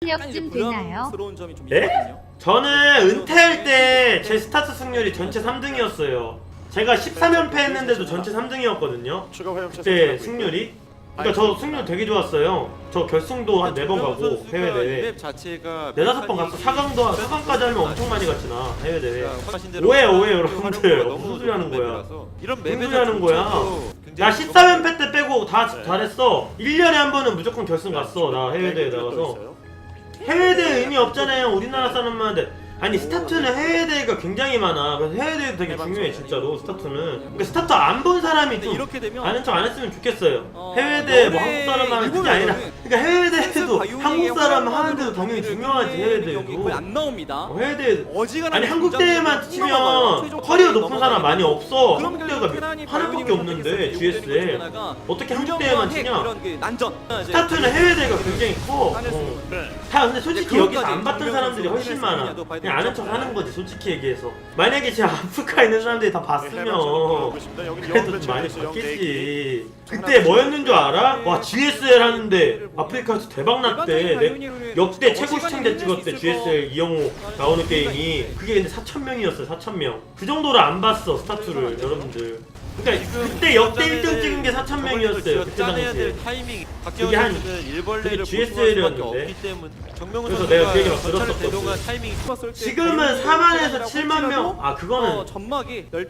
실력쯤 되나요? 점이 좀 예? 있거든요. 저는 은퇴할 때 제 스타트 승률이 전체 3등이었어요. 제가 13연패 했는데도 전체 3등이었거든요. 추가 화염차 그때 승률이. 그러니까 저 승률 되게 좋았어요. 저 결승도 한 4번 가고 해외 대회. 자체가 4-5번 갔어. 4강까지 하면 엄청 많이 갔지 나 해외 대회. 오해 여러분들. 무슨 소리 하는 거야. 이런 무슨 소리 하는 거야. 나 13연패 때 빼고 다 잘했어. 1년에 한 번은 무조건 결승 갔어. 나 해외 대회 나가서. 해외 대회 의미 없잖아요. 우리나라 사람만한테. 아니 스타트는 해외 대회가 굉장히 많아. 그래서 해외 대회도 되게 중요해 진짜로 스타트는. 그러니까 스타트 안 본 사람이 좀 이렇게 되면 아는 척 안 했으면 좋겠어요. 해외 대회 뭐 한국 사람 하는 그게 아니라. 그러니까 해외 대회도 한국 사람 하는데도 당연히 중요하지 해외 대회도. 안 나옵니다. 해외 대회 어지간한 아니 한국 대회만 치면 커리어 높은 사람 많이 없어. 한국 대회가 하나밖에 없는데 GS에 어떻게 한국 대회만 치냐? 스타트는 해외 대회가 굉장히 커. 다 근데 솔직히 여기서 안 봤던 사람들이 훨씬 많아. 그냥 아는 척 하는 거지 솔직히 얘기해서. 만약에 진짜 아프리카에 있는 사람들이 다 봤으면 그래도 좀 많이 봤겠지. 그때 뭐였는 줄 알아? 와 GSL 하는데 아프리카에서 대박 났대. 역대 최고 시청자 찍었대. GSL 이영호 나오는 게임이. 그게 근데 4,000명이었어요. 4,000명. 그 정도로 안 봤어 스타트를 여러분들. 그러니까 그때 역대 1등 찍은 게 4,000명이었어요. 그때 당시에. 그게 한 그게 GSL이었는데. 그래서 내가 그 얘기 막 들었었거든. 지금은 4만에서 7만 명. 아 그거는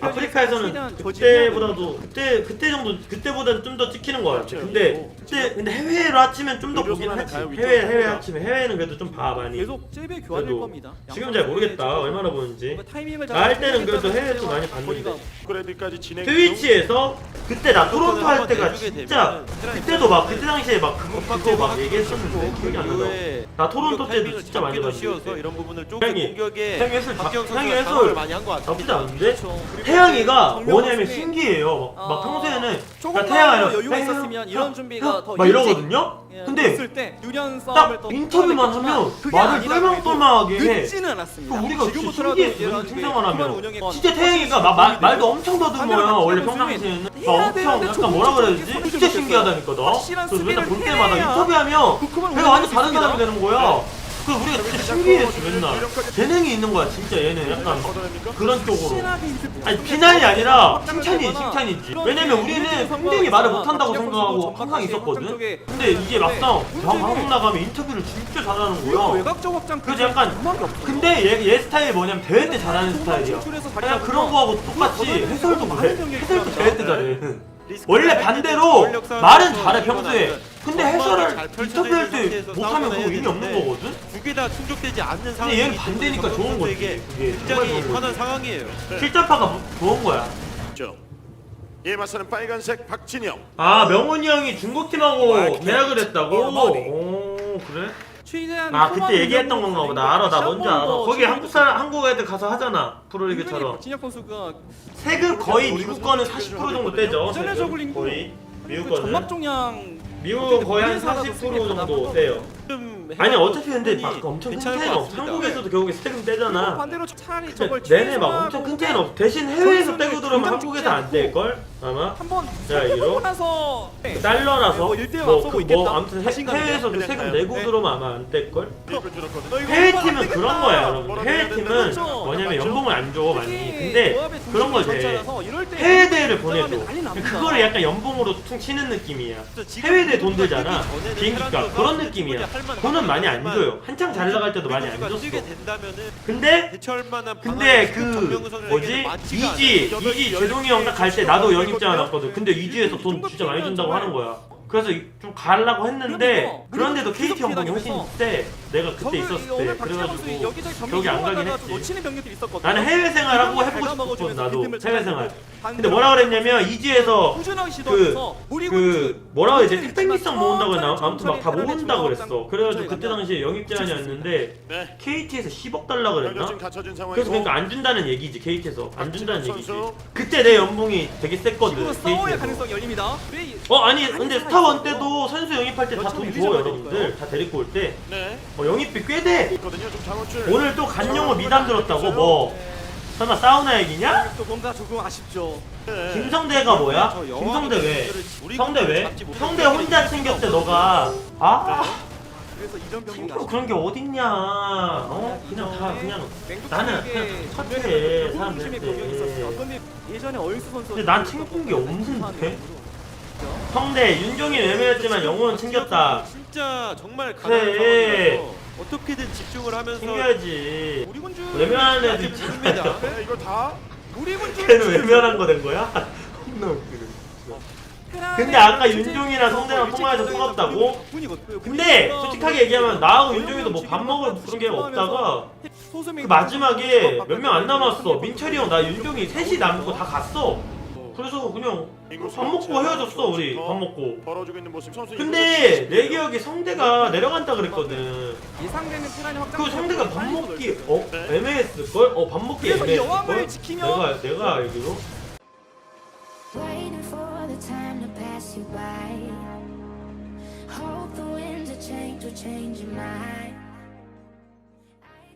아프리카에서는 그때보다도 그때 정도 그때보다는 좀 더 찍히는 거 같아. 근데 해외로 합치면 좀 더 보긴 하지. 해외 합치면 해외는 그래도 좀 봐 많이. 계속 잽의 교환일 그래도 겁니다. 지금 잘 모르겠다 얼마나 보는지. 나 할 때는 그래도 해외도 많이 봤는데. 트위치에서 그때 나 토론토 할 때가 진짜 그때도 막 그때 당시에 막 그거 막 얘기했었는데 기억이 안 나서. 나 토론토 때도 진짜 많이 봤는데. 이런 부분을 좀 태양이 공격에 태양이 해설 많이 한 것 같아요. 나쁘지 않은데? 태양이가 뭐냐면 신기해요. 막 평소에는 나 태양아 여유가 있었으면 이런 준비가 더 막 이러거든요? 근데 딱 인터뷰만 하면 말을 똘망똘망하게 해. 늦지는 않았습니다. 우리가 진짜 신기했어. 생각을 하면 진짜 태양이가 말도 엄청 더듬어요. 원래 평상시에는 막 엄청 약간 뭐라 그래야지? 진짜 신기하다니까 나. 그래서 맨날 볼 때마다 인터뷰하면 내가 완전 다른 사람이 되는 거야. 그래서 우리가 진짜 신기했어 맨날. 재능이 있는 거야 진짜 얘는 약간 그런 쪽으로. 아니 비난이 아니라 칭찬이지. 왜냐면 우리는 평등히 말을 못한다고 생각하고 항상 있었거든. 근데 이게 막상 방송 나가면 인터뷰를 진짜 잘하는 거야. 그래서 약간 근데 얘 스타일이 뭐냐면 대회 때 잘하는 스타일이야. 그냥 그런 거하고 똑같이 해설도 그래. 해설도 대회 때 잘해. 원래 반대로 말은 잘해 평소에. 근데 해설을 인터뷰할 때 못하면 그거 의미 없는 거거든? 두 개 다 충족되지 않는 상황이. 근데 얘는 반대니까 좋은 거지. 이게 그게 굉장히 편한 상황이에요. 실전파가 좋은 거야. 예 맞서는 빨간색 박진영. 아 명훈이 형이 중국팀하고 계약을 했다고? 오 그래? 아 그때 얘기했던 건가 보다. 알아 나 뭔지 알아. 거기 한국 애들 가서 하잖아 프로리그처럼. 진혁 선수가 세금 거의 미국 거는 40% 정도 떼죠. 세금 거의 미국 거는. 점막종양 미국은 거의 한 40% 정도 떼요. 아니 어차피 근데 막 엄청 큰 차이는 없어. 한국에서도 결국에 세금 떼잖아. 반대로 차라리 저걸 내내 막 엄청 큰 차이는 없어. 대신 해외에서 떼고 들어오면 한국에서 안 떼일걸? 아마? 한번 자 이로 달러라서 뭐 아무튼 해외에서도 세금 내고 들어오면 아마 안 뗄걸? 해외팀은 그런 거야 여러분. 해외팀은 뭐냐면 연봉을 안 줘 많이. 근데 그런 걸 돼. 해외 대회를 보내줘. 그거를 약간 연봉으로 퉁 치는 느낌이야. 해외 대회 돈 들잖아. 비행기값 그런 느낌이야. 돈은 많이 안 줘요. 한창 잘 나갈 때도 많이 안 줬어. 근데 그 뭐지? 이지 제동이 형 딱 갈 때 나도 영입자 나왔거든. 근데 이지에서 돈 진짜 많이 준다고 하는 거야. 그래서 좀 가려고 했는데 그런데도 KT 연봉이 훨씬 세. 내가 그때 있었을 때. 그래가지고 거기 안 가긴 했지. 나는 해외 생활하고 해보고 싶었거든. 나도 해외 생활. 근데 뭐라 그랬냐면 이지에서 그 뭐라고 해야 돼? 택배기성 모은다고 했나? 아무튼 막 다 모은다고 그랬어. 그래가지고 그때 당시에 영입 제한이었는데 KT에서 10억 달라 그랬나? 그래서 그러니까 안 준다는 얘기지. KT에서 안 준다는 얘기지. 그때 내 연봉이 되게 셌거든. KT에서. 아니 근데 스타원 때도 선수 영입할 때 다 돈 줘 여러분들. 다 데리고 올 때. 영입비 꽤 돼. 오늘 또 간영호 미담 들었다고 뭐. 설마 사우나 얘기냐? 뭔가 조금 아쉽죠. 김성대가 뭐야? 김성대 왜? 성대 왜? 성대 혼자 챙겼대 너가. 그래서 이전 병력 친구 그런 게 어딨냐? 그냥 다 그냥 나는 그냥 착해 사람들한테. 어떤 일 예전에 얼스 선수 근데 난 챙긴 게 없는데. 성대 윤종이 애매했지만 영혼은 챙겼다. 진짜 정말 그래. 상황이라서 어떻게든 집중을 하면서 챙겨야지. 우리 군주 외면하는 애도 있잖아요. 네, 이거 다 우리 군주 걔는 외면한 거 된 거야? 존나 웃기네. 근데 아까 윤종이랑 성대랑 통화해서 통합다고? 근데 솔직하게 얘기하면 나하고 윤종이도 뭐 밥 먹을 그런 게 없다가 그 마지막에 몇 명 안 남았어. 민철이 형, 나 윤종이 셋이 남고 다 갔어. 그래서 그냥 밥 먹고 헤어졌어 우리. 밥 먹고. 벌어지고 있는 모습 선수. 근데 내 기억에 성대가 내려간다 그랬거든. 예상되는 테란이 확장. 그 성대가 밥 먹기 애매했을걸? 밥 먹기 그래서 이 애매했을걸? 여왕을 지키며 내가 알기로? Waiting for the time to pass you by. Hope the winds of change will change your mind.